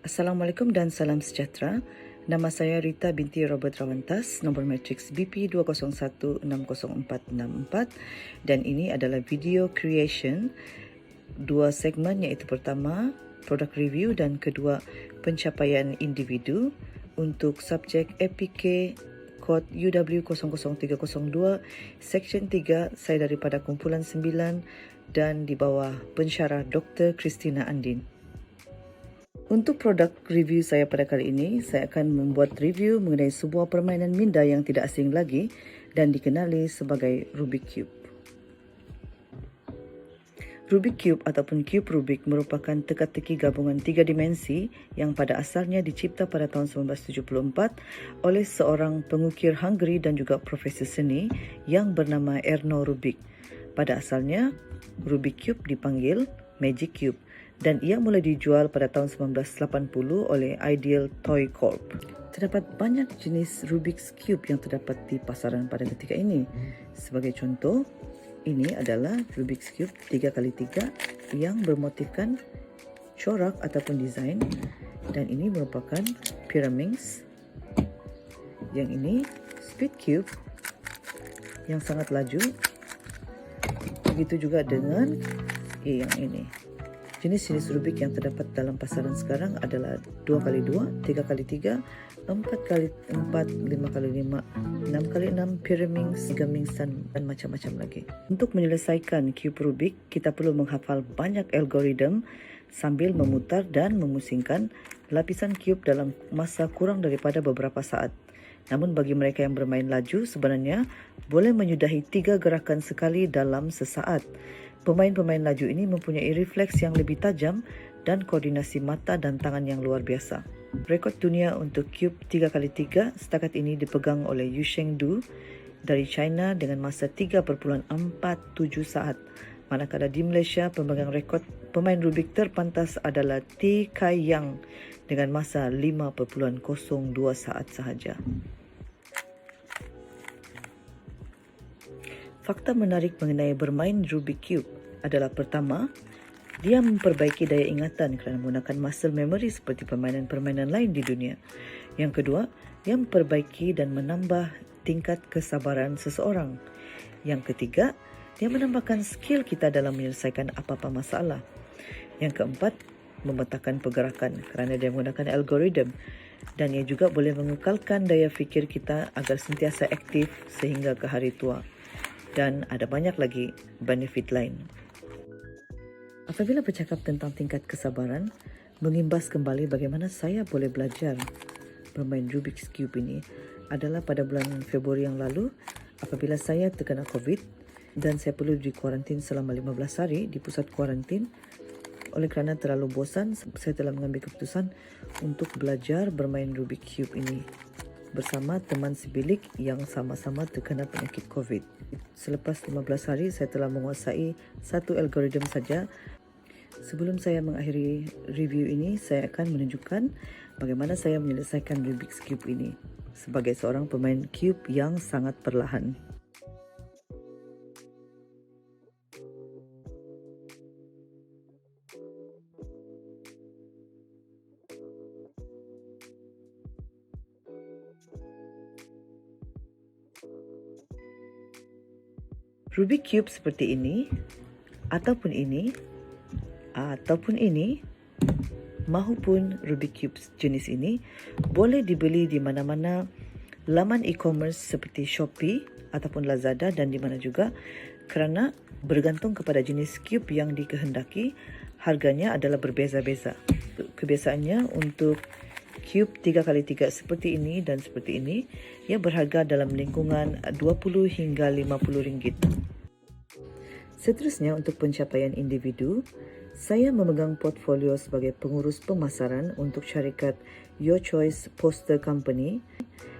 Assalamualaikum dan salam sejahtera. Nama saya Rita binti Robert Rawantas, nombor matriks BP 201-60464 dan ini adalah video creation dua segmen, iaitu pertama product review dan kedua pencapaian individu untuk subjek APK kod UW00302 Seksyen 3. Saya daripada kumpulan 9 dan di bawah pensyarah Dr. Christina Andin. Untuk produk review saya pada kali ini, saya akan membuat review mengenai sebuah permainan minda yang tidak asing lagi dan dikenali sebagai Rubik Cube. Rubik Cube ataupun Cube Rubik merupakan teka-teki gabungan tiga dimensi yang pada asalnya dicipta pada tahun 1974 oleh seorang pengukir Hungary dan juga profesor seni yang bernama Erno Rubik. Pada asalnya, Rubik Cube dipanggil Magic Cube dan ia mula dijual pada tahun 1980 oleh Ideal Toy Corp. Terdapat banyak jenis Rubik's Cube yang terdapat di pasaran pada ketika ini. Sebagai contoh, ini adalah Rubik's Cube 3x3 yang bermotifkan corak ataupun desain, dan ini merupakan Pyraminx. Yang ini Speed Cube yang sangat laju. Begitu juga dengan yang ini. Jenis-jenis Rubik yang terdapat dalam pasaran sekarang adalah 2x2, 3x3, 4x4, 5x5, 6x6, Pyraminx, Gigaminx dan macam-macam lagi. Untuk menyelesaikan Cube Rubik, kita perlu menghafal banyak algoritma sambil memutar dan memusingkan lapisan cube dalam masa kurang daripada beberapa saat. Namun bagi mereka yang bermain laju, sebenarnya boleh menyudahi 3 gerakan sekali dalam sesaat. Pemain-pemain laju ini mempunyai refleks yang lebih tajam dan koordinasi mata dan tangan yang luar biasa. Rekod dunia untuk cube 3x3 setakat ini dipegang oleh Yusheng Du dari China dengan masa 3.47 saat. Manakala di Malaysia, pemegang rekod pemain Rubik terpantas adalah T. Kai Yang dengan masa 5.02 saat sahaja. Fakta menarik mengenai bermain Rubik Cube adalah pertama, dia memperbaiki daya ingatan kerana menggunakan muscle memory seperti permainan-permainan lain di dunia. Yang kedua, dia memperbaiki dan menambah tingkat kesabaran seseorang. Yang ketiga, dia menambahkan skill kita dalam menyelesaikan apa-apa masalah. Yang keempat, memetakan pergerakan kerana dia menggunakan algoritma, dan ia juga boleh mengekalkan daya fikir kita agar sentiasa aktif sehingga ke hari tua. Dan ada banyak lagi benefit lain. Apabila bercakap tentang tingkat kesabaran, mengimbas kembali bagaimana saya boleh belajar bermain Rubik's Cube ini adalah pada bulan Februari yang lalu apabila saya terkena COVID dan saya perlu dikuarantin selama 15 hari di pusat kuarantin. Oleh kerana terlalu bosan, saya telah mengambil keputusan untuk belajar bermain Rubik's Cube ini bersama teman sebilik yang sama-sama terkena penyakit COVID. Selepas 15 hari, saya telah menguasai satu algoritma saja. Sebelum saya mengakhiri review ini, saya akan menunjukkan bagaimana saya menyelesaikan Rubik's Cube ini sebagai seorang pemain cube yang sangat perlahan. Rubik Cube seperti ini, ataupun ini, mahupun Rubik Cube jenis ini boleh dibeli di mana-mana laman e-commerce seperti Shopee ataupun Lazada dan di mana juga, kerana bergantung kepada jenis cube yang dikehendaki, harganya adalah berbeza-beza. Kebiasaannya untuk cube 3x3 seperti ini dan seperti ini, ia berharga dalam lingkungan 20 hingga 50 ringgit. Seterusnya, untuk pencapaian individu, saya memegang portfolio sebagai pengurus pemasaran untuk syarikat Your Choice Poster Company.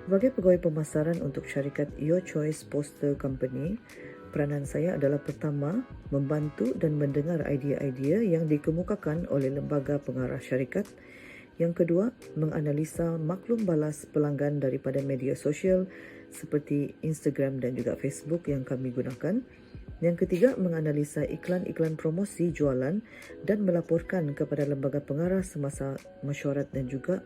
Sebagai pegawai pemasaran untuk syarikat Your Choice Poster Company, peranan saya adalah pertama, membantu dan mendengar idea-idea yang dikemukakan oleh lembaga pengarah syarikat. Yang kedua, menganalisa maklum balas pelanggan daripada media sosial seperti Instagram dan juga Facebook yang kami gunakan. Yang ketiga, menganalisa iklan-iklan promosi jualan dan melaporkan kepada lembaga pengarah semasa mesyuarat dan juga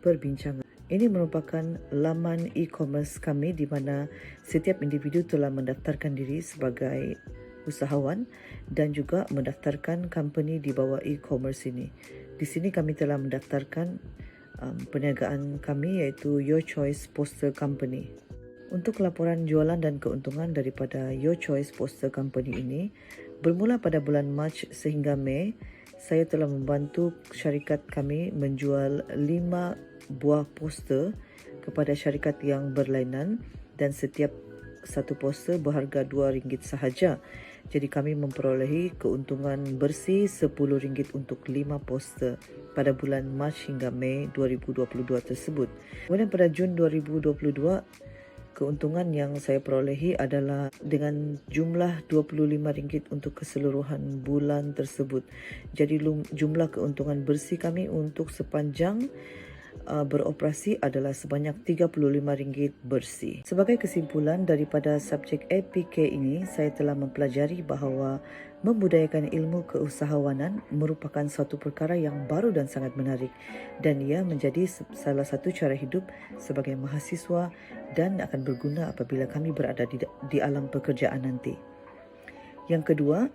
perbincangan. Ini merupakan laman e-commerce kami di mana setiap individu telah mendaftarkan diri sebagai usahawan dan juga mendaftarkan company di bawah e-commerce ini. Di sini kami telah mendaftarkan perniagaan kami iaitu Your Choice Poster Company. Untuk laporan jualan dan keuntungan daripada Your Choice Poster Company ini, bermula pada bulan Mac sehingga Mei, saya telah membantu syarikat kami menjual 5 buah poster kepada syarikat yang berlainan dan setiap satu poster berharga RM2 sahaja. Jadi kami memperolehi keuntungan bersih RM10 untuk 5 poster pada bulan Mac hingga Mei 2022 tersebut. Kemudian pada Jun 2022, keuntungan yang saya perolehi adalah dengan jumlah RM25 untuk keseluruhan bulan tersebut. Jadi jumlah keuntungan bersih kami untuk sepanjang beroperasi adalah sebanyak RM35 bersih. Sebagai kesimpulan daripada subjek APK ini, saya telah mempelajari bahawa membudayakan ilmu keusahawanan merupakan suatu perkara yang baru dan sangat menarik dan ia menjadi salah satu cara hidup sebagai mahasiswa dan akan berguna apabila kami berada di alam pekerjaan nanti. Yang kedua,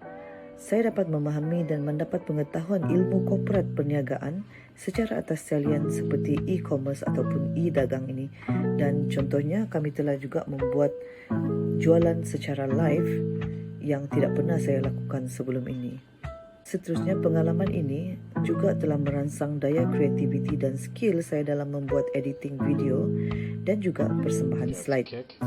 saya dapat memahami dan mendapat pengetahuan ilmu korporat perniagaan secara atas talian seperti e-commerce ataupun e-dagang ini. Dan contohnya kami telah juga membuat jualan secara live yang tidak pernah saya lakukan sebelum ini. Seterusnya, pengalaman ini juga telah merangsang daya kreativiti dan skill saya dalam membuat editing video dan juga persembahan slide.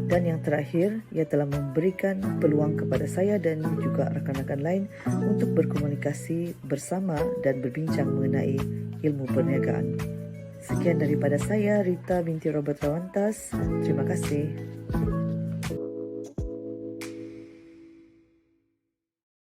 Dan yang terakhir, ia telah memberikan peluang kepada saya dan juga rakan-rakan lain untuk berkomunikasi bersama dan berbincang mengenai ilmu perniagaan. Sekian daripada saya, Rita binti Robert Rawantas. Terima kasih.